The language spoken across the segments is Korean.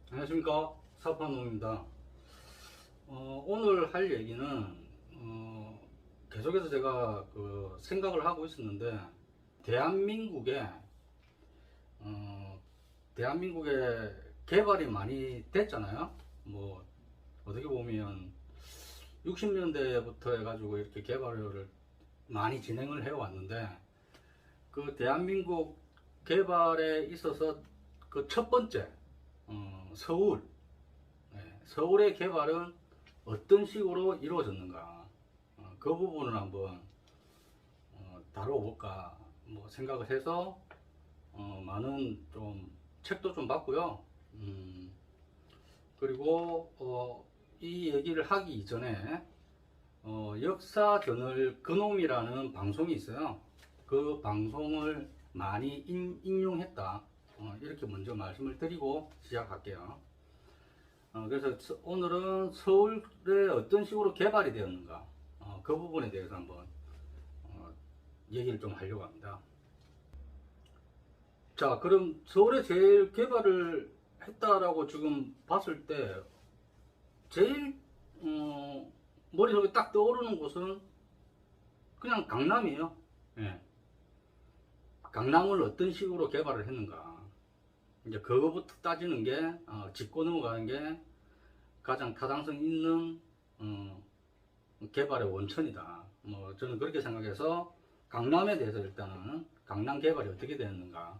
안녕하십니까, 사파농입니다. 오늘 할 얘기는 계속해서 제가 생각을 하고 있었는데, 대한민국에 대한민국에 개발이 많이 됐잖아요. 뭐 어떻게 보면 60년대부터 해가지고 이렇게 개발을 많이 진행을 해 왔는데, 그 대한민국 개발에 있어서 그 첫 번째 서울, 서울의 개발은 어떤 식으로 이루어졌는가, 그 부분을 한번 다뤄볼까 뭐 생각을 해서 많은 좀 책도 좀 봤고요. 그리고 이 얘기를 하기 이전에 역사 저널 그놈이라는 방송이 있어요. 그 방송을 많이 인용했다, 이렇게 먼저 말씀을 드리고 시작할게요. 그래서 오늘은 서울에 어떤 식으로 개발이 되었는가, 그 부분에 대해서 한번 얘기를 좀 하려고 합니다. 자, 그럼 서울에 제일 개발을 했다라고 지금 봤을 때 제일 머릿속에 딱 떠오르는 곳은 그냥 강남이에요. 예. 강남을 어떤 식으로 개발을 했는가, 이제 그거부터 따지는 게, 짚고 넘어가는 게 가장 타당성 있는 개발의 원천이다. 뭐 저는 그렇게 생각해서 강남에 대해서 일단은 강남 개발이 어떻게 되었는가,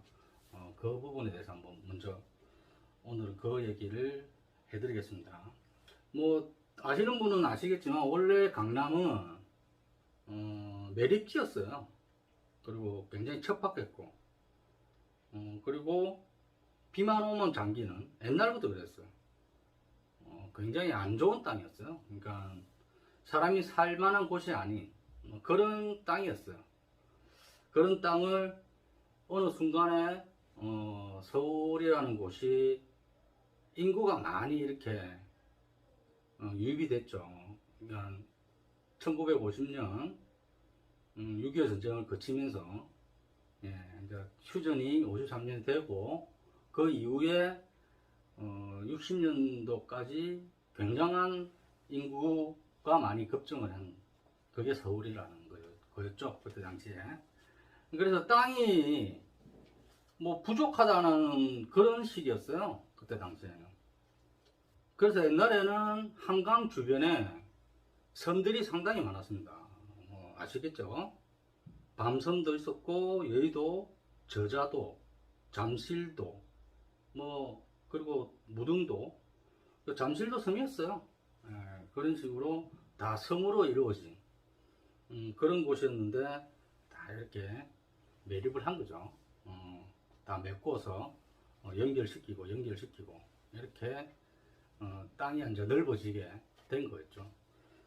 그 부분에 대해서 한번 먼저 오늘 그 얘기를 해드리겠습니다. 뭐 아시는 분은 아시겠지만 원래 강남은 매립지였어요. 그리고 굉장히 척박했고, 그리고 비만 오면 잠기는, 옛날부터 그랬어요. 굉장히 안 좋은 땅이었어요. 그러니까 사람이 살 만한 곳이 아닌 그런 땅이었어요. 그런 땅을 어느 순간에 서울이라는 곳이 인구가 많이 이렇게 유입이 됐죠. 그러니까 1950년 6.25 전쟁을 거치면서, 이제 휴전이 53년이 되고, 그 이후에 60년도까지 굉장한 인구가 많이 급증을 한, 그게 서울이라는 거였죠, 그때 당시에. 그래서 땅이 뭐 부족하다는 그런 시기였어요, 그때 당시에는. 그래서 옛날에는 한강 주변에 섬들이 상당히 많았습니다. 아시겠죠? 밤섬도 있었고, 여의도, 저자도, 잠실도, 뭐 그리고 무등도, 잠실도 섬이었어요. 그런 식으로 다 섬으로 이루어진 그런 곳이었는데, 다 이렇게 매립을 한 거죠. 다 메꿔서 연결시키고 이렇게 땅이 이제 넓어지게 된 거였죠.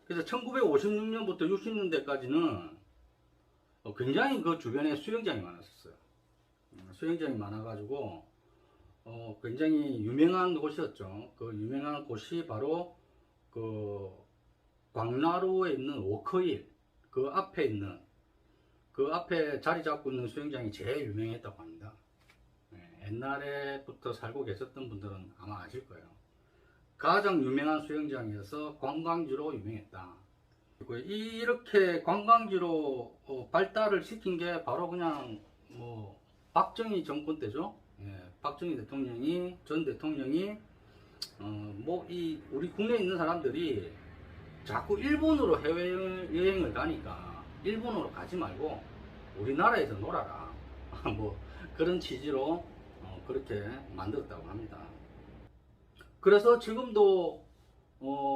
그래서 1956년부터 60년대까지는 굉장히 그 주변에 수영장이 많았었어요. 수영장이 많아가지고 굉장히 유명한 곳이었죠. 그 유명한 곳이 바로 그 광나루에 있는 워커힐, 그 앞에 있는, 그 앞에 자리 잡고 있는 수영장이 제일 유명했다고 합니다. 옛날에부터 살고 계셨던 분들은 아마 아실 거예요. 가장 유명한 수영장이어서 관광지로 유명했다. 이렇게 관광지로 발달을 시킨 게 바로 그냥 뭐 박정희 정권 때죠. 박정희 대통령이, 전 대통령이 뭐 이 우리 국내에 있는 사람들이 자꾸 일본으로 해외여행을 가니까 일본으로 가지 말고 우리나라에서 놀아라, 뭐 그런 취지로 그렇게 만들었다고 합니다. 그래서 지금도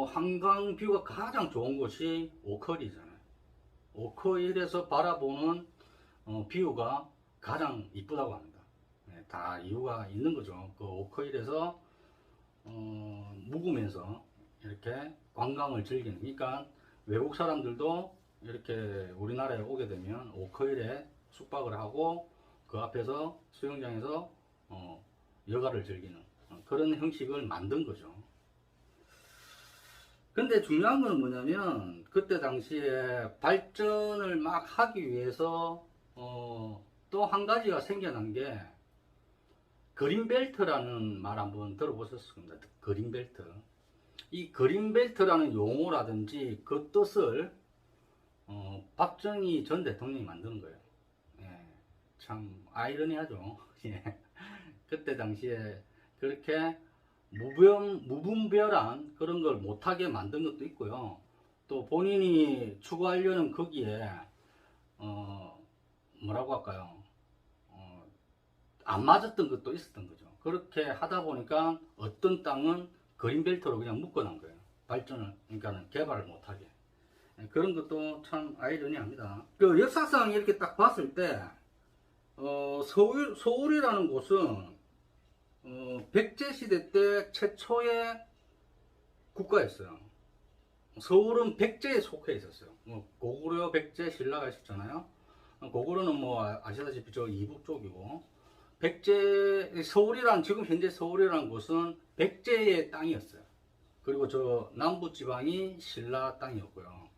한강 뷰가 가장 좋은 곳이 오커힐이잖아요. 오커힐에서 바라보는 뷰가 가장 이쁘다고 합니다. 다 이유가 있는 거죠. 그 오커힐에서 묵으면서 이렇게 관광을 즐기는, 그러니까 외국 사람들도 이렇게 우리나라에 오게 되면 오커힐에 숙박을 하고 그 앞에서 수영장에서 여가를 즐기는 그런 형식을 만든 거죠. 근데 중요한 건 뭐냐면, 그때 당시에 발전을 막 하기 위해서 또 한 가지가 생겨난 게, 그린벨트라는 말 한번 들어보셨을 겁니다. 그린벨트. 이 그린벨트라는 용어라든지 그 뜻을 박정희 전 대통령이 만드는 거예요. 예, 참 아이러니하죠. 예. 그때 당시에 그렇게 무분별한 그런 걸 못하게 만든 것도 있고요. 또 본인이 추구하려는 거기에 뭐라고 할까요? 안 맞았던 것도 있었던 거죠. 그렇게 하다 보니까 어떤 땅은 그린벨트로 그냥 묶어놓은 거예요. 발전을, 그러니까 개발을 못하게. 그런 것도 참 아이러니합니다. 그 역사상 이렇게 딱 봤을 때, 서울이라는 곳은, 백제시대 때 최초의 국가였어요. 서울은 백제에 속해 있었어요. 뭐 고구려, 백제, 신라가 있었잖아요. 고구려는 뭐 아시다시피 저 이북 쪽이고, 서울이란, 지금 현재 서울이라는 곳은 백제의 땅이었어요. 그리고 저 남부지방이 신라 땅이었고요.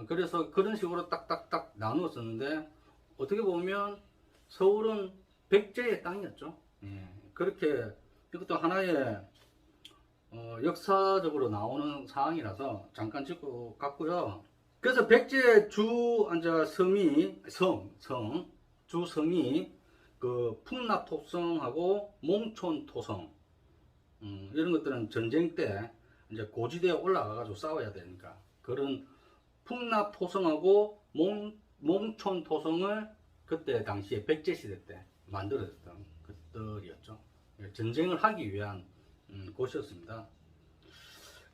그래서 그런 식으로 딱딱딱 나누었었는데, 어떻게 보면 서울은 백제의 땅이었죠. 예, 그렇게, 이것도 하나의 역사적으로 나오는 상황이라서 잠깐 짚고 갔고요. 그래서 백제의 주성이 그 풍납토성하고 몽촌토성, 이런 것들은 전쟁 때 이제 고지대에 올라가가지고 싸워야 되니까 그런 풍납토성하고 몽촌토성을 그때 당시에 백제시대 때 만들어졌던 것들이었죠. 전쟁을 하기 위한 곳이었습니다.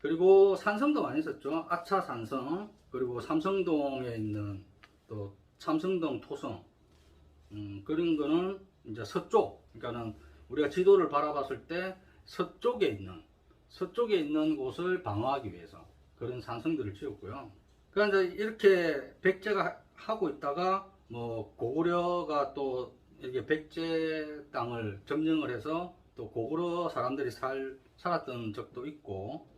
그리고 산성도 많이 있었죠. 아차산성, 그리고 삼성동에 있는 또 삼성동 토성, 그런 거는 이제 서쪽, 그러니까는 우리가 지도를 바라봤을 때 서쪽에 있는 곳을 방어하기 위해서 그런 산성들을 지었고요. 그러니까 이제 이렇게 백제가 하고 있다가 뭐 고구려가 또 이렇게 백제 땅을 점령을 해서 또 고구려 사람들이 살았던 적도 있고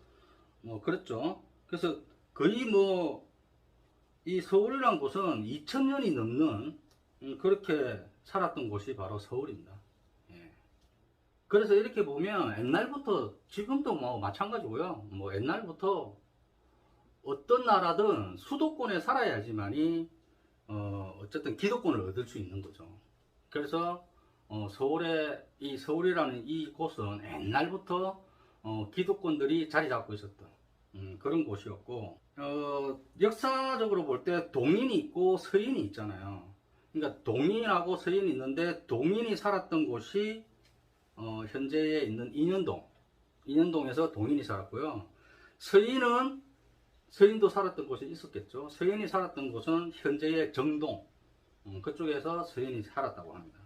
뭐 그랬죠. 그래서 거의 뭐 이 서울이라는 곳은 2000년이 넘는 그렇게 살았던 곳이 바로 서울입니다. 예. 그래서 이렇게 보면 옛날부터 지금도 뭐 마찬가지고요. 뭐 옛날부터 어떤 나라든 수도권에 살아야지만이 어쨌든 기득권을 얻을 수 있는 거죠. 그래서 서울이라는 이 곳은 옛날부터 기득권들이 자리 잡고 있었던 그런 곳이었고, 역사적으로 볼 때 동인이 있고 서인이 있잖아요. 그러니까 동인하고 서인이 있는데 동인이 살았던 곳이 현재에 있는 인현동에서 동인이 살았고요. 서인도 살았던 곳이 있었겠죠. 서인이 살았던 곳은 현재의 정동, 그쪽에서 서인이 살았다고 합니다.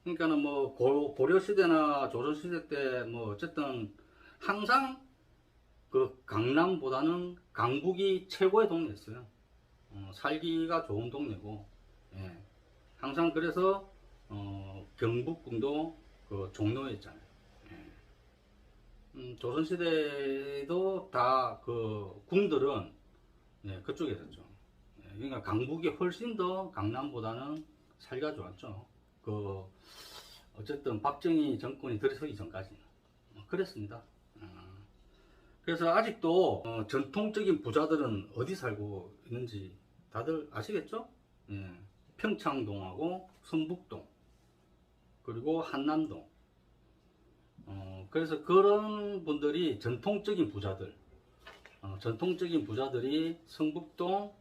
그러니까는 뭐 고려시대나 조선시대 때 뭐 어쨌든 항상 그 강남보다는 강북이 최고의 동네였어요. 살기가 좋은 동네고, 예. 항상 그래서 경북궁도 그 종로였잖아요. 예. 조선시대에도 다 그 궁들은 예, 그쪽에 있었죠. 예, 그러니까 강북이 훨씬 더 강남보다는 살기가 좋았죠. 그 어쨌든 박정희 정권이 들어서기 전까지 그랬습니다. 그래서 아직도 전통적인 부자들은 어디 살고 있는지 다들 아시겠죠? 예, 평창동하고 성북동 그리고 한남동. 그래서 그런 분들이 전통적인 부자들이 성북동,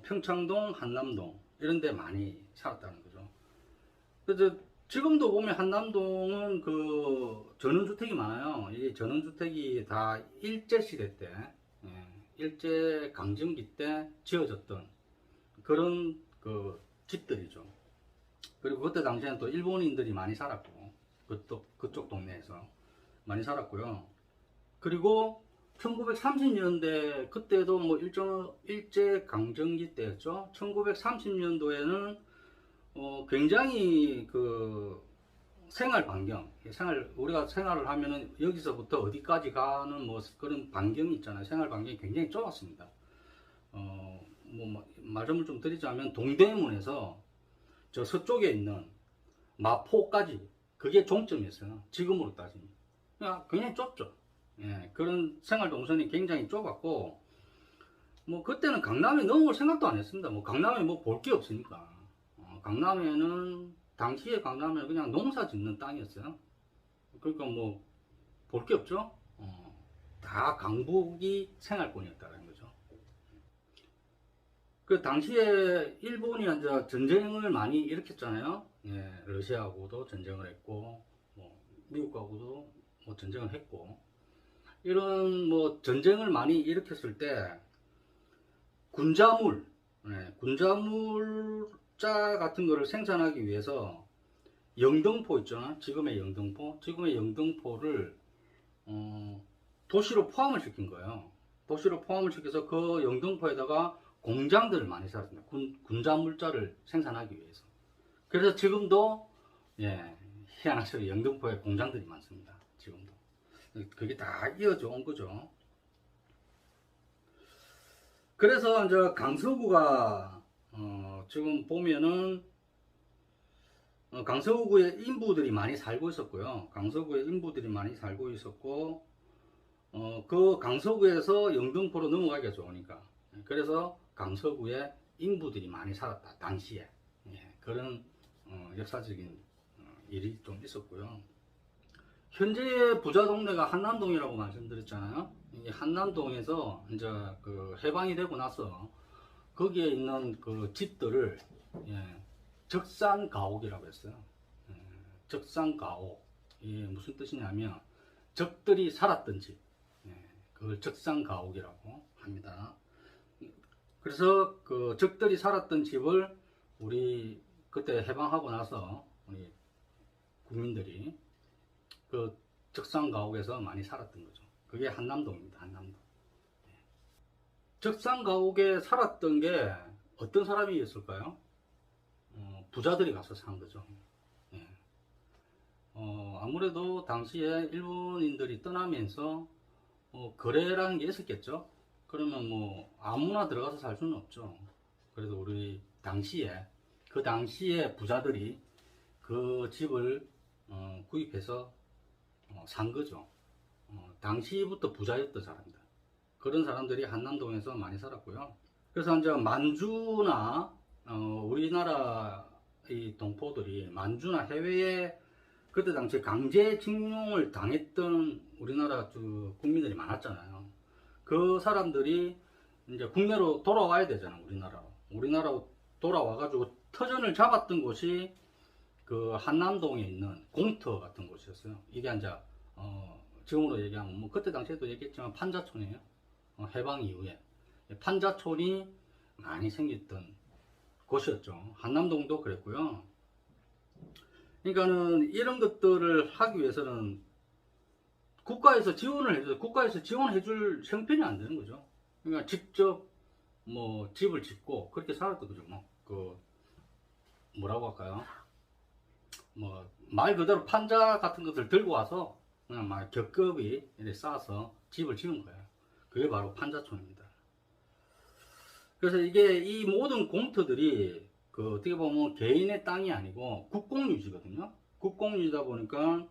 평창동, 한남동 이런 데 많이 살았다는 거죠. 그래서 지금도 보면 한남동은 그 전원주택이 많아요. 이 전원주택이 다 일제시대 때, 일제 강점기 때 지어졌던 그런 그 집들이죠. 그리고 그때 당시에는 또 일본인들이 많이 살았고, 그쪽 동네에서 많이 살았고요. 그리고 1930년대, 그때도 뭐 일제 강점기 때였죠. 1930년도에는 굉장히 그 우리가 생활을 하면은 여기서부터 어디까지 가는 뭐 그런 반경이 있잖아요. 생활 반경이 굉장히 좁았습니다. 뭐 말씀을 좀 드리자면 동대문에서 저 서쪽에 있는 마포까지 그게 종점이었어요. 지금으로 따지면. 그냥 좁죠. 예, 그런 생활 동선이 굉장히 좁았고, 뭐 그때는 강남에 넘어올 생각도 안 했습니다. 뭐 강남에 뭐 볼 게 없으니까. 강남에는 당시에 강남에는 그냥 농사 짓는 땅이었어요. 그러니까 뭐 볼 게 없죠. 다 강북이 생활권이었다는 거죠. 그 당시에 일본이 이제 전쟁을 많이 일으켰잖아요. 예, 러시아하고도 전쟁을 했고, 뭐 미국하고도 뭐 전쟁을 했고, 이런 뭐 전쟁을 많이 일으켰을 때 군자물, 군자물자 같은 거를 생산하기 위해서 영등포 있잖아. 지금의 영등포를 도시로 포함을 시킨 거예요. 도시로 포함을 시켜서 그 영등포에다가 공장들을 많이 쌓았습니다. 군자물자를 생산하기 위해서. 그래서 지금도 희한하게 영등포에 공장들이 많습니다. 지금도. 그게 다 이어져 온 거죠. 그래서 이제 강서구가 지금 보면은 강서구에 인부들이 많이 살고 있었고요. 강서구에 인부들이 많이 살고 있었고, 그 강서구에서 영등포로 넘어가기가 좋으니까. 그래서 강서구에 인부들이 많이 살았다, 당시에. 그런 역사적인 일이 좀 있었고요. 현재의 부자 동네가 한남동이라고 말씀드렸잖아요. 이 한남동에서 이제 그 해방이 되고 나서 거기에 있는 그 집들을 적산가옥이라고 했어요. 적산가옥. 이게 무슨 뜻이냐면 적들이 살았던 집. 그걸 적산가옥이라고 합니다. 그래서 그 적들이 살았던 집을 우리 그때 해방하고 나서 우리 국민들이 그 적산가옥에서 많이 살았던 거죠. 그게 한남동입니다. 한남동. 적산가옥에 살았던 게 어떤 사람이었을까요? 부자들이 가서 산 거죠. 아무래도 당시에 일본인들이 떠나면서 거래라는 게 있었겠죠. 그러면 뭐 아무나 들어가서 살 수는 없죠. 그래서 우리 당시에 그 당시에 부자들이 그 집을 구입해서 산 거죠. 당시부터 부자였던 사람들. 그런 사람들이 한남동에서 많이 살았고요. 그래서 이제 만주나 우리나라 이 동포들이 만주나 해외에 그때 당시 강제징용을 당했던 우리나라 국민들이 많았잖아요. 그 사람들이 이제 국내로 돌아와야 되잖아요. 우리나라로 돌아와가지고 터전을 잡았던 곳이 그 한남동에 있는 공터 같은 곳이었어요. 이게 이제 지금으로 얘기하면 뭐 그때 당시에도 얘기했지만 판자촌이에요. 해방 이후에 판자촌이 많이 생겼던 곳이었죠. 한남동도 그랬고요. 그러니까는 이런 것들을 하기 위해서는 국가에서 지원해줄 형편이 안 되는 거죠. 그러니까 직접 뭐 집을 짓고 그렇게 살았던 거죠. 뭐라고 할까요? 뭐 말 그대로 판자 같은 것을 들고 와서 그냥 막 겹겹이 이렇게 쌓아서 집을 지은 거예요. 그게 바로 판자촌입니다. 그래서 이게 이 모든 공터들이 그 어떻게 보면 개인의 땅이 아니고 국공유지거든요. 국공유지다 보니까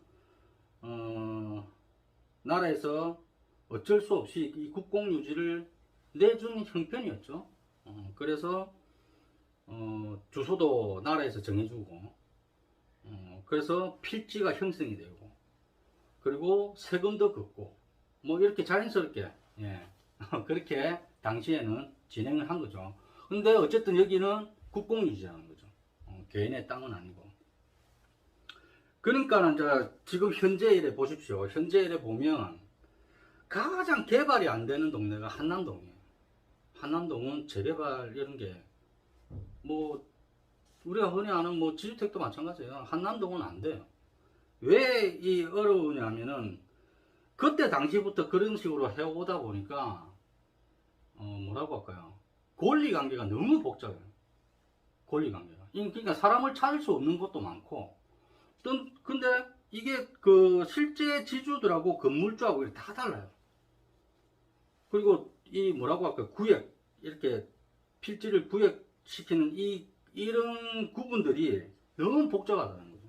나라에서 어쩔 수 없이 이 국공유지를 내준 형편이었죠. 그래서 주소도 나라에서 정해주고, 그래서 필지가 형성이 되고, 그리고 세금도 걷고, 뭐 이렇게 자연스럽게 그렇게 당시에는 진행을 한 거죠. 근데 어쨌든 여기는 국공유지라는 거죠. 개인의 땅은 아니고. 그러니까 이제 지금 현재 일에 보십시오. 현재 일에 보면 가장 개발이 안 되는 동네가 한남동이에요. 한남동은 재개발 이런 게 뭐 우리가 흔히 아는 뭐 지주택도 마찬가지예요. 한남동은 안 돼요. 왜 이 어려우냐면은 그때 당시부터 그런 식으로 해오다 보니까 뭐라고 할까요? 권리관계가 너무 복잡해요. 권리관계가. 그러니까 사람을 찾을 수 없는 것도 많고, 근데 이게 그 실제 지주들하고 건물주하고 다 달라요. 그리고 이 뭐라고 할까요? 구역, 이렇게 필지를 구역시키는 이런 구분들이 너무 복잡하다는 거죠.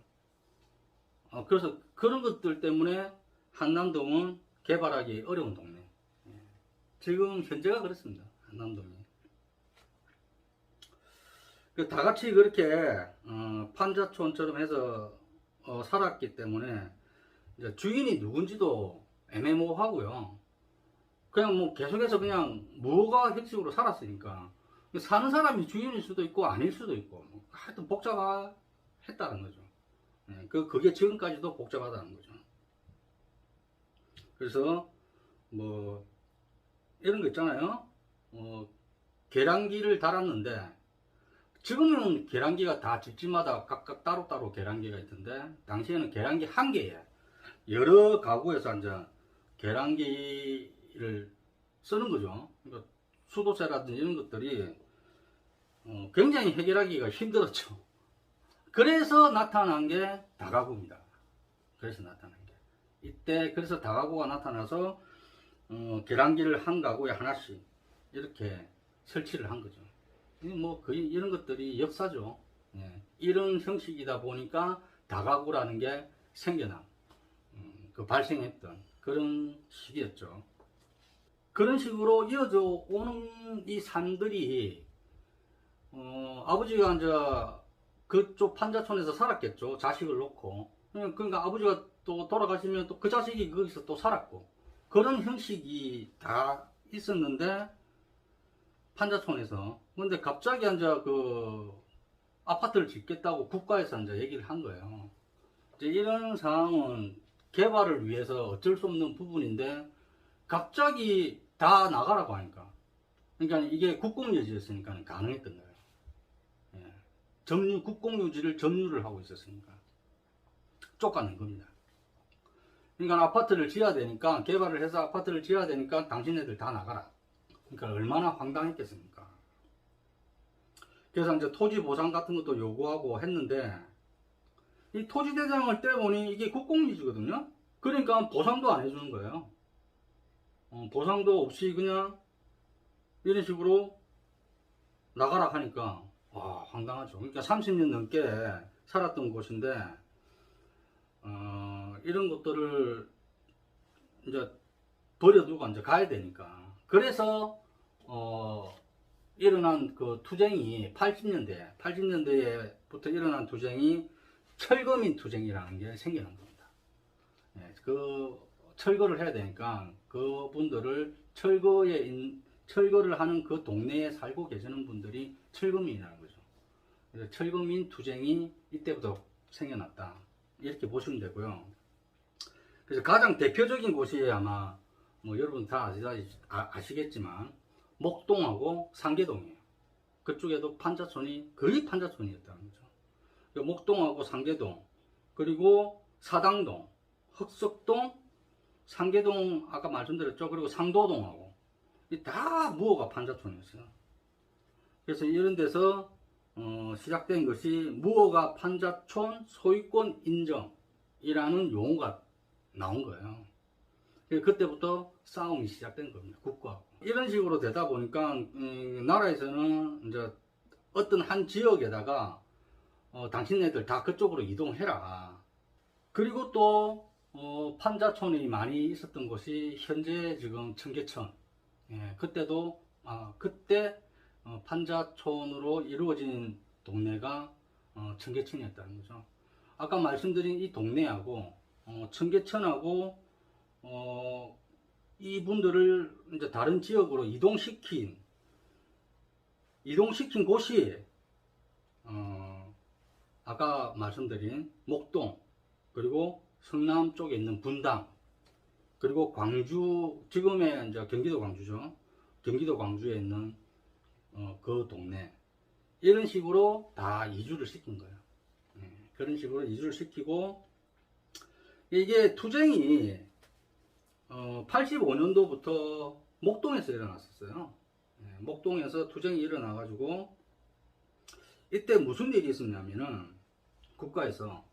그래서 그런 것들 때문에 한남동은 개발하기 어려운 동네. 지금 현재가 그렇습니다. 한남동이. 다 같이 그렇게 판자촌처럼 해서 살았기 때문에 이제 주인이 누군지도 애매모호하고요. 그냥 뭐 계속해서 그냥 무허가 형식으로 살았으니까 사는 사람이 주인일 수도 있고 아닐 수도 있고 하여튼 복잡했다는 거죠. 그게 지금까지도 복잡하다는 거죠. 그래서 뭐 이런 거 있잖아요. 계량기를 달았는데 지금은 계량기가 다 집집마다 각각 따로따로 계량기가 있던데 당시에는 계량기 한 개에 여러 가구에서 이제 계량기를 쓰는 거죠. 그러니까 수도세라든지 이런 것들이 굉장히 해결하기가 힘들었죠. 그래서 나타난 게 다가구입니다. 그래서 나타난 게 이때 그래서 다가구가 나타나서 계량기를 한 가구에 하나씩 이렇게 설치를 한 거죠. 뭐 거의 이런 것들이 역사죠. 이런 형식이다 보니까 다가구라는 게 생겨난 발생했던 그런 시기였죠. 그런 식으로 이어져 오는 이 삶들이 아버지가 이제 그쪽 판자촌에서 살았겠죠. 자식을 놓고. 그러니까 아버지가 또 돌아가시면 또 그 자식이 거기서 또 살았고 그런 형식이 다 있었는데 판자촌에서. 근데 갑자기 이제 그 아파트를 짓겠다고 국가에서 이제 얘기를 한 거예요. 이제 이런 상황은 개발을 위해서 어쩔 수 없는 부분인데 갑자기 다 나가라고 하니까. 그러니까 이게 국공유지였으니까 가능했던 거예요. 국공유지를 점유를 하고 있었으니까 쫓아낸 겁니다. 그러니까 아파트를 지어야 되니까 개발을 해서 아파트를 지어야 되니까 당신네들 다 나가라. 그러니까 얼마나 황당했겠습니까. 그래서 이제 토지 보상 같은 것도 요구하고 했는데 이 토지 대장을 떼보니 이게 국공유지거든요. 그러니까 보상도 안 해주는 거예요. 보상도 없이 그냥 이런 식으로 나가라 하니까 와 황당하죠. 그러니까 30년 넘게 살았던 곳인데 이런 것들을 이제 버려두고 이제 가야 되니까. 그래서 일어난 그 투쟁이 80년대부터 일어난 투쟁이 철거민 투쟁이라는 게 생겨난 겁니다. 그 철거를 해야 되니까 그분들을 철거를 하는 그 동네에 살고 계시는 분들이 철거민이라는 거죠. 그래서 철거민 투쟁이 이때부터 생겨났다. 이렇게 보시면 되고요. 그래서 가장 대표적인 곳이 아마 뭐 여러분 다 아시겠지만 목동하고 상계동이에요. 그쪽에도 판자촌이 거의 판자촌이었다는 거죠. 목동하고 상계동, 그리고 사당동, 흑석동, 상계동 아까 말씀드렸죠. 그리고 상도동하고 다 무허가 판자촌이었어요. 그래서 이런 데서 시작된 것이 무허가 판자촌 소유권 인정이라는 용어가 나온 거예요. 그때부터 싸움이 시작된 겁니다. 국가하고. 이런 식으로 되다 보니까 나라에서는 이제 어떤 한 지역에다가 당신네들 다 그쪽으로 이동해라. 그리고 또 판자촌이 많이 있었던 곳이 현재 지금 청계천. 그때도 그때 판자촌으로 이루어진 동네가 청계천이었다는 거죠. 아까 말씀드린 이 동네하고 청계천하고 이분들을 이제 다른 지역으로 이동시킨 곳이 아까 말씀드린 목동, 그리고 성남 쪽에 있는 분당, 그리고 광주, 지금의 이제 경기도 광주죠. 경기도 광주에 있는 그 동네. 이런 식으로 다 이주를 시킨 거예요. 그런 식으로 이주를 시키고, 이게 투쟁이 85년도부터 목동에서 일어났었어요. 목동에서 투쟁이 일어나가지고 이때 무슨 일이 있었냐면은 국가에서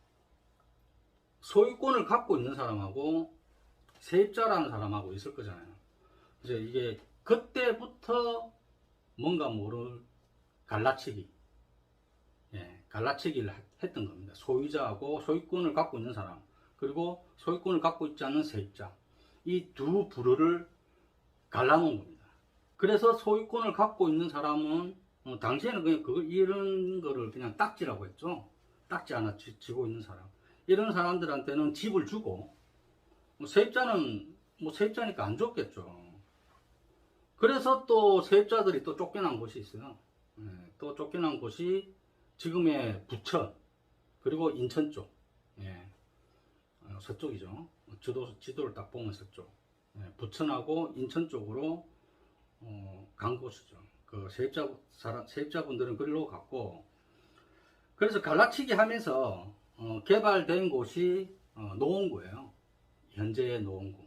소유권을 갖고 있는 사람하고 세입자라는 사람하고 있을 거잖아요. 그래서 이게 그때부터 뭔가 모를 갈라치기를 했던 겁니다. 소유자하고 소유권을 갖고 있는 사람, 그리고 소유권을 갖고 있지 않는 세입자, 이 두 부류를 갈라놓은 겁니다. 그래서 소유권을 갖고 있는 사람은 당시에는 그냥 이런 거를 그냥 딱지라고 했죠. 딱지 하나 쥐고 있는 사람, 이런 사람들한테는 집을 주고, 세입자는 세입자니까 안 줬겠죠. 그래서 또 세입자들이 또 쫓겨난 곳이 있어요. 또 쫓겨난 곳이 지금의 부천, 그리고 인천 쪽, 서쪽이죠. 지도를 딱 보면 서쪽, 부천하고 인천 쪽으로 간 곳이죠. 그 세입자분들은 그리로 갔고, 그래서 갈라치기 하면서 개발된 곳이 노원구예요. 현재의 노원구.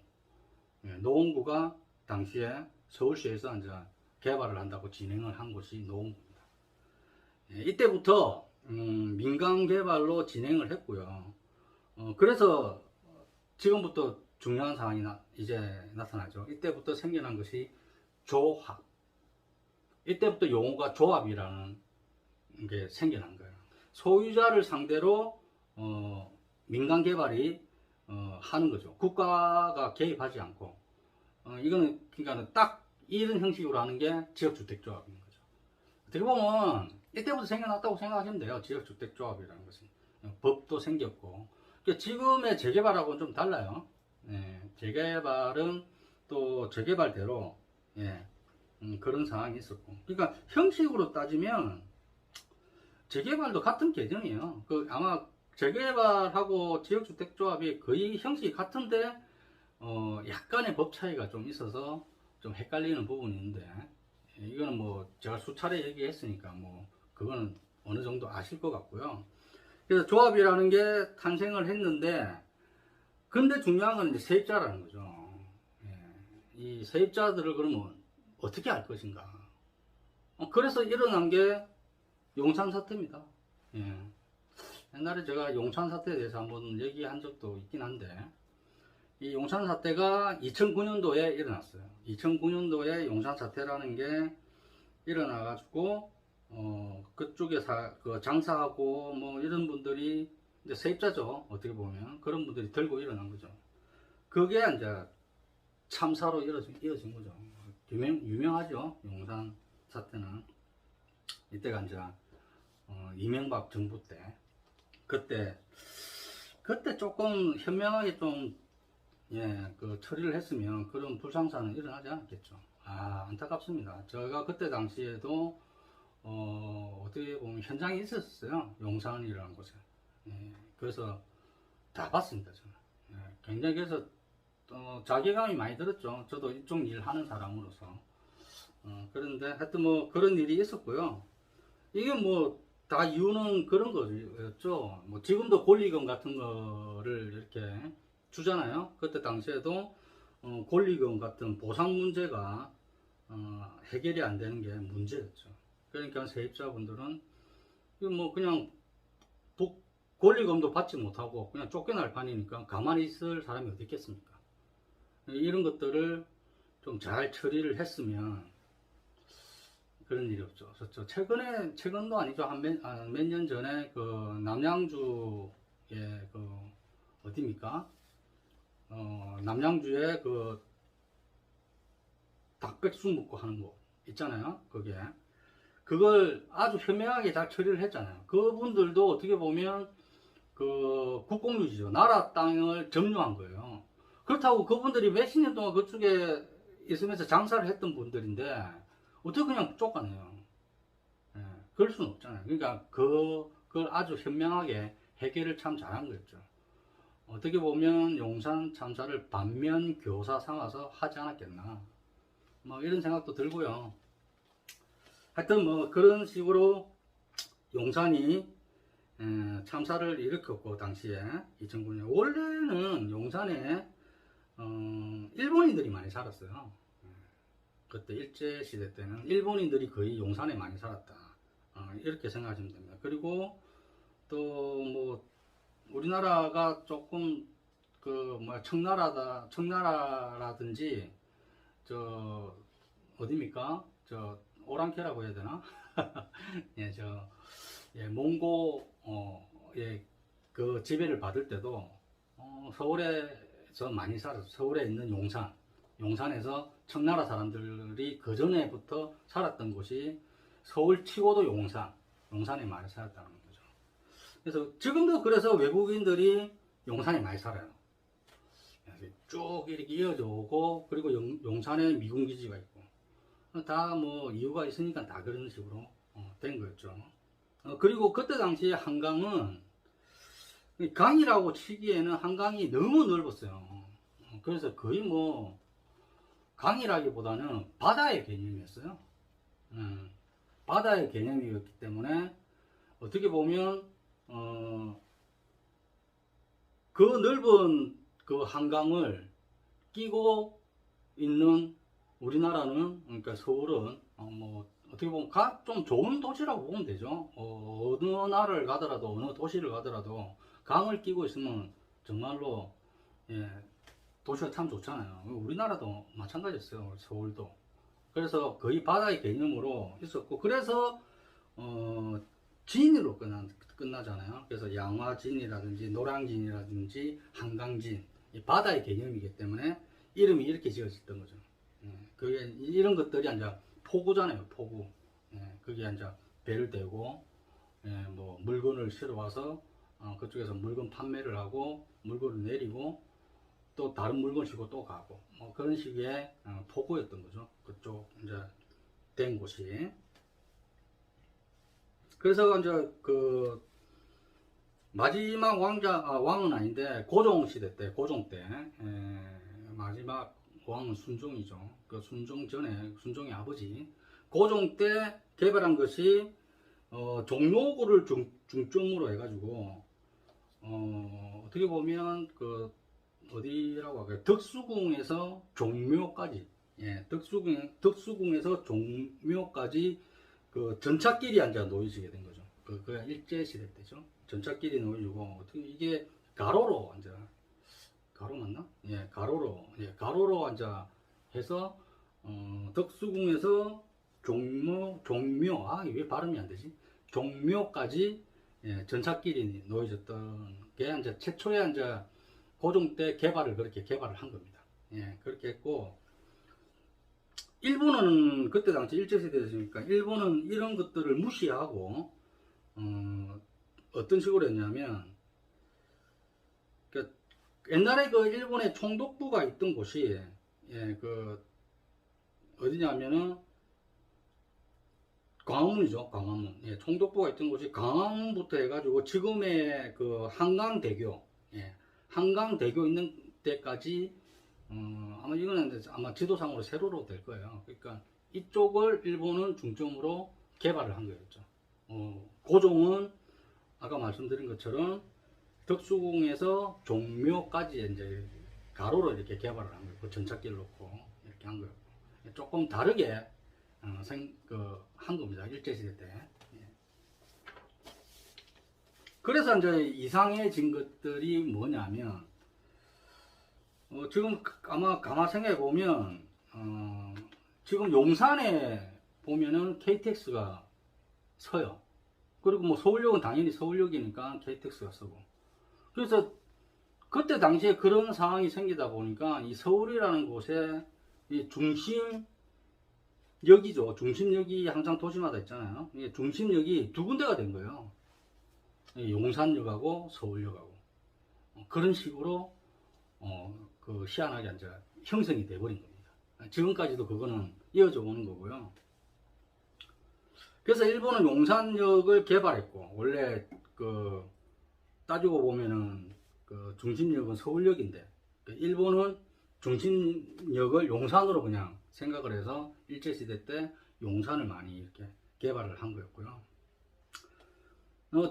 노원구가 당시에 서울시에서 이제 개발을 한다고 진행을 한 곳이 노원구입니다. 이때부터 민간 개발로 진행을 했고요. 그래서 지금부터 중요한 사항이 이제 나타나죠. 이때부터 생겨난 것이 조합. 이때부터 용어가 조합이라는 게 생겨난 거예요. 소유자를 상대로 민간 개발이 하는 거죠. 국가가 개입하지 않고, 이거는 그러니까 딱 이런 형식으로 하는 게 지역주택조합인 거죠. 어떻게 보면 이때부터 생겨났다고 생각하시면 돼요. 지역주택조합이라는 것은 법도 생겼고, 그러니까 지금의 재개발하고는 좀 달라요. 재개발은 또 재개발대로 그런 상황이 있었고, 그러니까 형식으로 따지면 재개발도 같은 개념이에요. 아마 재개발하고 지역주택조합이 거의 형식이 같은데 약간의 법 차이가 좀 있어서 좀 헷갈리는 부분이 있는데, 이거는 제가 수차례 얘기했으니까 그거는 어느 정도 아실 것 같고요. 그래서 조합이라는 게 탄생을 했는데, 근데 중요한 건 이제 세입자라는 거죠. 이 세입자들을 그러면 어떻게 할 것인가. 그래서 일어난 게 용산 사태입니다. 옛날에 제가 용산 사태에 대해서 한번 얘기한 적도 있긴 한데, 이 용산 사태가 2009년도에 일어났어요. 2009년도에 용산 사태라는 게 일어나가지고, 그쪽에 장사하고 이런 분들이 이제 세입자죠. 어떻게 보면. 그런 분들이 들고 일어난 거죠. 그게 이제 참사로 이어진 거죠. 유명하죠. 용산 사태는. 이때가 이제 이명박 정부 때, 그때 조금 현명하게 좀 처리를 했으면 그런 불상사는 일어나지 않았겠죠. 안타깝습니다. 제가 그때 당시에도 어떻게 보면 현장에 있었어요. 용산이라는 곳에. 그래서 다 봤습니다. 저는. 굉장히 그래서 자괴감이 많이 들었죠. 저도 이쪽 일 하는 사람으로서. 그런데 하여튼 그런 일이 있었고요. 이게 다 이유는 그런 거였죠. 지금도 권리금 같은 거를 이렇게 주잖아요. 그때 당시에도 권리금 같은 보상 문제가 해결이 안 되는 게 문제였죠. 그러니까 세입자분들은 그냥 권리금도 받지 못하고 그냥 쫓겨날 판이니까 가만히 있을 사람이 어디 있겠습니까? 이런 것들을 좀 잘 처리를 했으면 그런 일이 없죠. 그렇죠. 최근도 아니죠. 한 몇 년 전에 남양주에 어디입니까? 남양주에 닭백숙 먹고 하는 거 있잖아요. 그걸 아주 현명하게 잘 처리를 했잖아요. 그분들도 어떻게 보면 국공유지죠. 나라 땅을 점유한 거예요. 그렇다고 그분들이 몇십 년 동안 그쪽에 있으면서 장사를 했던 분들인데 어떻게 그냥 쫓아내요? 그럴 수는 없잖아요. 그러니까 그걸 아주 현명하게 해결을 참 잘한 거였죠. 어떻게 보면 용산 참사를 반면 교사 삼아서 하지 않았겠나, 이런 생각도 들고요. 하여튼 그런 식으로 용산이 참사를 일으켰고, 당시에 2009년 원래는 용산에 일본인들이 많이 살았어요. 그때 일제시대 때는 일본인들이 거의 용산에 많이 살았다, 이렇게 생각하시면 됩니다. 그리고 또 우리나라가 조금 청나라라든지 어디입니까? 오랑캐라고 해야 되나? 몽고 그 지배를 받을 때도 서울에서 많이 살았어. 서울에 있는 용산에서 청나라 사람들이 그 전에부터 살았던 곳이 서울 치고도 용산에 많이 살았다는 거죠. 그래서 지금도 그래서 외국인들이 용산에 많이 살아요. 쭉 이렇게 이어져 오고, 그리고 용산에 미군기지가 있고, 다 뭐 이유가 있으니까 다 그런 식으로 된 거였죠. 그리고 그때 당시에 한강은 강이라고 치기에는 한강이 너무 넓었어요. 그래서 거의 뭐 강이라기보다는 바다의 개념이었어요. 바다의 개념이었기 때문에 어떻게 보면 그 넓은 그 한강을 끼고 있는 우리나라는, 그러니까 서울은 뭐 어떻게 보면 좀 좋은 도시라고 보면 되죠. 어느 나라를 가더라도, 어느 도시를 가더라도 강을 끼고 있으면 정말로, 예, 도시가 참 좋잖아요. 우리나라도 마찬가지였어요. 서울도. 그래서 거의 바다의 개념으로 있었고, 그래서 진으로 끝나잖아요. 그래서 양화진이라든지 노량진이라든지 한강진, 이 바다의 개념이기 때문에 이름이 이렇게 지어졌던 거죠. 그게 이런 것들이 이제 포구잖아요. 포구. 그게 이제 배를 대고, 뭐 물건을 실어 와서 그쪽에서 물건 판매를 하고, 물건을 내리고, 또 다른 물건 싣고 또 가고, 뭐 그런 식의 포구였던 거죠. 그쪽 이제 된 곳이. 그래서 이제 그 마지막 왕은 아닌데, 고종 시대 때, 고종 때, 마지막 왕은 순종이죠. 그 순종 전에, 순종의 아버지. 고종 때 개발한 것이, 종묘구를 중점으로 해가지고, 어떻게 보면, 어디라고 할까요? 덕수궁에서 종묘까지, 덕수궁에서 종묘까지 그 전찻길이 앉아 놓여지게 된 거죠. 그가 일제시대 때죠. 전찻길이 놓여지고, 어떻게 이게 가로로 앉아, 가로 맞나? 가로로 앉아 해서, 덕수궁에서 종묘, 왜 발음이 안 되지? 종묘까지, 전찻길이 놓여졌던 게 이제 최초에 이제 고종 때 그렇게 개발을 한 겁니다. 그렇게 했고, 일본은 그때 당시 일제시대였으니까 일본은 이런 것들을 무시하고, 어떤 식으로 했냐면, 옛날에 그 일본의 총독부가 있던 곳이, 어디냐면은 광화문이죠. 광화문. 총독부가 있던 곳이 광화문부터 해가지고 지금의 그 한강대교, 한강대교 있는 데까지, 아마 이거는 아마 지도상으로 세로로 될 거예요. 그러니까 이쪽을 일본은 중점으로 개발을 한 거였죠. 고종은 아까 말씀드린 것처럼 덕수궁에서 종묘까지 이제 가로로 이렇게 개발을 한 거예요. 그 전찻길 놓고 이렇게 한 거예요. 조금 다르게 한 겁니다. 일제시대 때. 그래서 이제 이상해진 것들이 뭐냐면, 지금 아마 가만 생각해 보면, 지금 용산에 보면은 KTX가 서요. 그리고 뭐 서울역은 당연히 서울역이니까 KTX가 서고. 그래서 그때 당시에 그런 상황이 생기다 보니까 이 서울이라는 곳에 이 중심역이죠. 중심역이 항상 도시마다 있잖아요. 이게 중심역이 두 군데가 된 거예요. 용산역하고 서울역하고. 그런 식으로 희한하게 이제 형성이 돼버린 겁니다. 지금까지도 그거는 이어져 오는 거고요. 그래서 일본은 용산역을 개발했고, 원래 따지고 보면은 중심역은 서울역인데, 일본은 중심역을 용산으로 그냥 생각을 해서 일제시대 때 용산을 많이 이렇게 개발을 한 거였고요.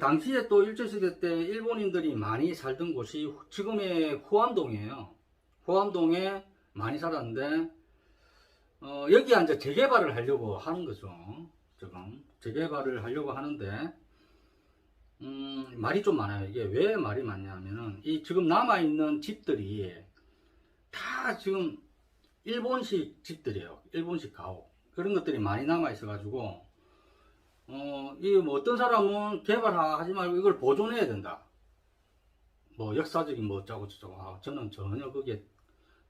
당시에 또 일제시대 때 일본인들이 많이 살던 곳이 지금의 후암동이에요. 후암동에 많이 살았는데, 여기 이제 재개발을 하려고 하는 거죠. 지금 재개발을 하려고 하는데, 말이 좀 많아요. 이게 왜 말이 많냐면은, 이 지금 남아있는 집들이 다 지금 일본식 집들이에요. 일본식 가옥. 그런 것들이 많이 남아있어가지고, 이 뭐 어떤 사람은 개발하지 말고 이걸 보존해야 된다. 뭐 역사적인 뭐 어쩌고 저쩌고 저는 전혀 거기에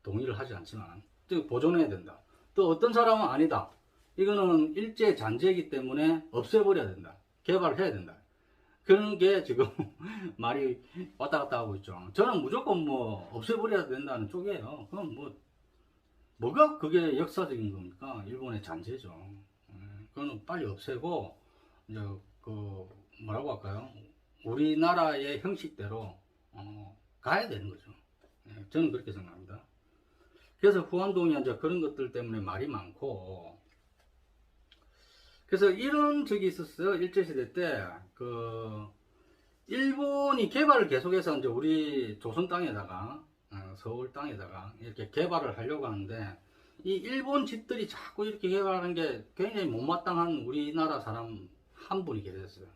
동의를 하지 않지만 또 보존해야 된다. 또 어떤 사람은 아니다. 이거는 일제 잔재이기 때문에 없애버려야 된다. 개발을 해야 된다. 그런 게 지금 말이 왔다 갔다 하고 있죠. 저는 무조건 뭐 없애버려야 된다는 쪽이에요. 그럼 뭐가 그게 역사적인 겁니까? 일본의 잔재죠. 그거는 빨리 없애고 이제 그 뭐라고 할까요? 우리나라의 형식대로 가야 되는 거죠. 저는 그렇게 생각합니다. 그래서 후한동이 이제 그런 것들 때문에 말이 많고, 그래서 이런 적이 있었어요. 일제시대 때, 일본이 개발을 계속해서 이제 우리 조선 땅에다가, 서울 땅에다가 이렇게 개발을 하려고 하는데, 이 일본 집들이 자꾸 이렇게 개발하는 게 굉장히 못마땅한 우리나라 사람 한 분이 계셨어요.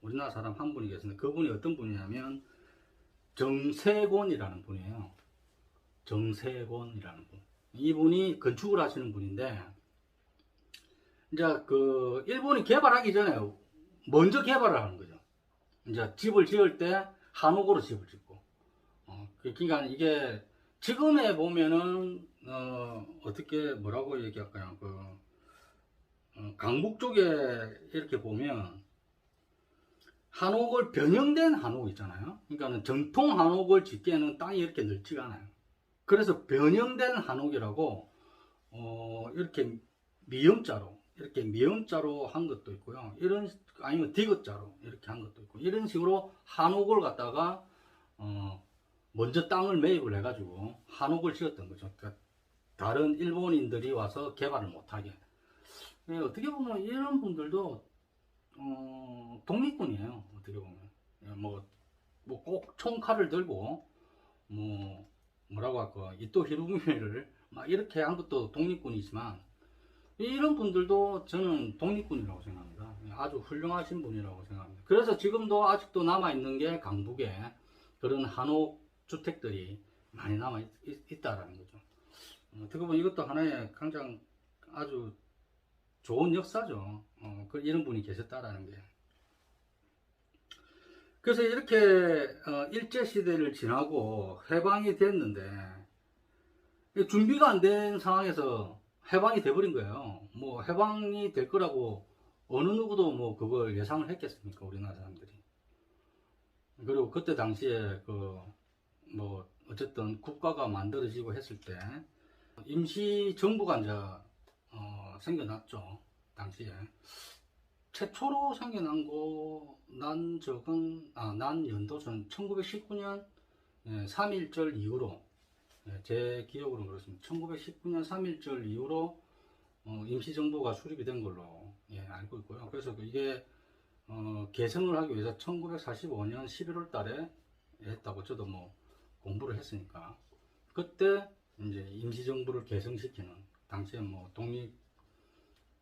우리나라 사람 한 분이 계셨는데, 그분이 어떤 분이냐면, 정세곤이라는 분이에요. 정세곤이라는 분. 이분이 건축을 하시는 분인데, 이제 일본이 개발하기 전에 먼저 개발을 하는 거죠. 이제 집을 지을 때 한옥으로 집을 짓고. 그러니까 이게 지금에 보면은 어떻게 뭐라고 얘기할까요? 강북 쪽에 이렇게 보면 한옥을 변형된 한옥 있잖아요. 그러니까 정통 한옥을 짓기에는 땅이 이렇게 넓지가 않아요. 그래서 변형된 한옥이라고 이렇게 미음자로 한 것도 있고요. 아니면 디귿자로 이렇게 한 것도 있고, 이런 식으로 한옥을 갖다가 먼저 땅을 매입을 해가지고 한옥을 지었던 거죠. 그러니까 다른 일본인들이 와서 개발을 못하게. 어떻게 보면 이런 분들도 독립군이에요. 어떻게 보면 뭐 꼭 총칼을 들고 뭐라고 할까, 이토 히로부미를 막 이렇게 한 것도 독립군이지만, 이런 분들도 저는 독립군이라고 생각합니다. 아주 훌륭하신 분이라고 생각합니다. 그래서 지금도 아직도 남아있는 게 강북에 그런 한옥 주택들이 많이 남아있다라는 거죠. 어떻게 보면 이것도 하나의 굉장히 아주 좋은 역사죠. 이런 분이 계셨다라는 게. 그래서 이렇게 일제시대를 지나고 해방이 됐는데, 준비가 안 된 상황에서 해방이 돼버린 거예요. 뭐 해방이 될 거라고 어느 누구도 뭐 그걸 예상을 했겠습니까, 우리나라 사람들이. 그리고 그때 당시에 뭐 어쨌든 국가가 만들어지고 했을 때 임시 정부가 이제 생겨났죠. 당시에 최초로 생겨난 난 연도는 1919년 3.1절 이후로, 제 기억으로는 그렇습니다. 1919년 3.1절 이후로 임시정부가 수립이 된 걸로 알고 있고요. 그래서 이게 개성을 하기 위해서 1945년 11월 달에 했다고 저도 뭐 공부를 했으니까, 그때 이제 임시정부를 개성시키는, 당시에 뭐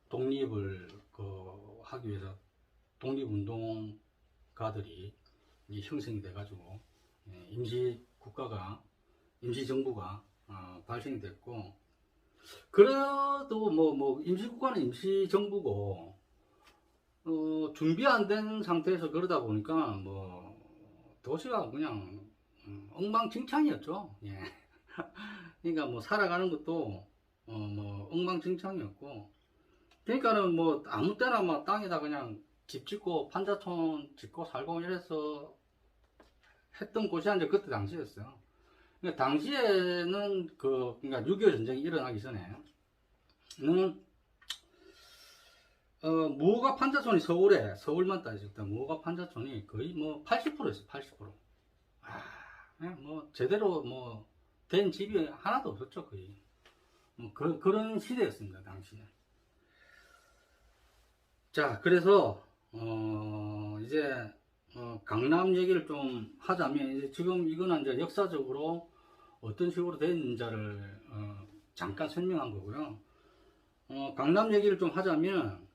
독립을 하기 위해서 독립운동가들이 형성이 돼가지고 임시정부가 발생이 됐고, 그래도 뭐 임시국가는 임시정부고 준비 안 된 상태에서 그러다 보니까 뭐 도시가 그냥 엉망진창이었죠. 예. 그러니까 뭐 살아가는 것도 뭐 엉망진창이었고, 그러니까는 뭐 아무 때나 막 땅에다 그냥 집 짓고 판자촌 짓고 살고 이래서 했던 곳이 이제 그때 당시였어요. 그러니까 당시에는 그러니까 6.25 전쟁이 일어나기 전에는 무허가 판자촌이 서울만 따졌을 때 무허가 판자촌이 거의 뭐 80%였어요. 80%. 그냥 뭐 제대로 뭐 된 집이 하나도 없었죠. 거의 뭐 그런 시대였습니다, 당시에. 자, 그래서 이제 강남 얘기를 좀 하자면, 이제 지금 이거는 이제 역사적으로 어떤 식으로 됐는지를 잠깐 설명한 거고요. 강남 얘기를 좀 하자면,